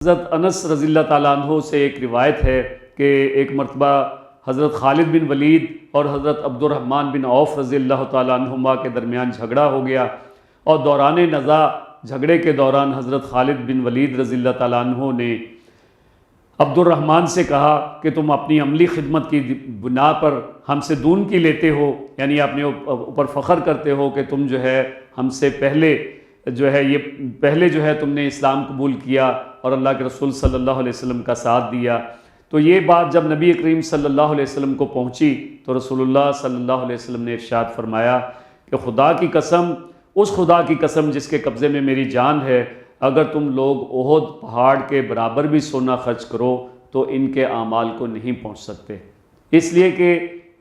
हज़रत अनस रज़ियल्लाहु ताला अन्हु से एक रिवायत है कि एक मरतबा हज़रत खालिद बिन वलीद और हज़रत अब्दुर्रहमान बिन औफ़ रज़ियल्लाहु ताला अन्हुमा के दरमियान झगड़ा हो गया और दौरान नज़ा झगड़े के दौरान हज़रत खालिद बिन वलीद रज़ियल्लाहु ताला अन्हु ने अब्दुर्रहमान से कहा कि तुम अपनी अमली खिदमत की बुना पर हमसे दून की लेते हो, यानी अपने ऊपर फ़ख्र करते हो कि तुम जो है हमसे पहले जो है तुमने इस्लाम कबूल किया और अल्लाह के रसूल सल्लल्लाहु अलैहि वसल्लम का साथ दिया। तो ये बात जब नबी करीम सल्लल्लाहु अलैहि वसल्लम को पहुँची तो रसूलुल्लाह सल्लल्लाहु अलैहि वसल्लम ने इरशाद फरमाया कि खुदा की कसम, उस खुदा की कसम जिसके कब्ज़े में मेरी जान है, अगर तुम लोग ओहद पहाड़ के बराबर भी सोना खर्च करो तो इनके आमाल को नहीं पहुँच सकते। इसलिए कि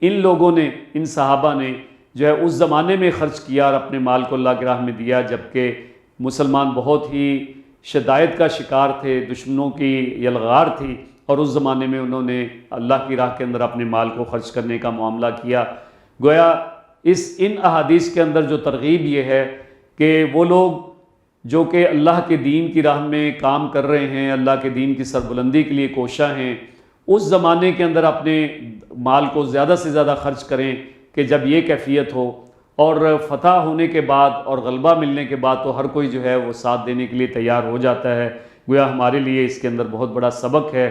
इन लोगों ने, इन सहाबा ने जो है उस ज़माने में ख़र्च किया और अपने माल को अल्लाह की राह में दिया, जबकि मुसलमान बहुत ही शदायत का शिकार थे, दुश्मनों की यलगार थी और उस ज़माने में उन्होंने अल्लाह की राह के अंदर अपने माल को ख़र्च करने का मामला किया। गोया इन अहादीस के अंदर जो तरगीब ये है कि वो लोग जो कि अल्लाह के दीन की राह में काम कर रहे हैं, अल्लाह के दीन की सरबुलंदी के लिए कोशा हैं, उस ज़माने के अंदर अपने माल को ज़्यादा से ज़्यादा ख़र्च करें कि जब ये कैफियत हो और फ़तह होने के बाद और गलबा मिलने के बाद तो हर कोई जो है वो साथ देने के लिए तैयार हो जाता है। गोया हमारे लिए इसके अंदर बहुत बड़ा सबक है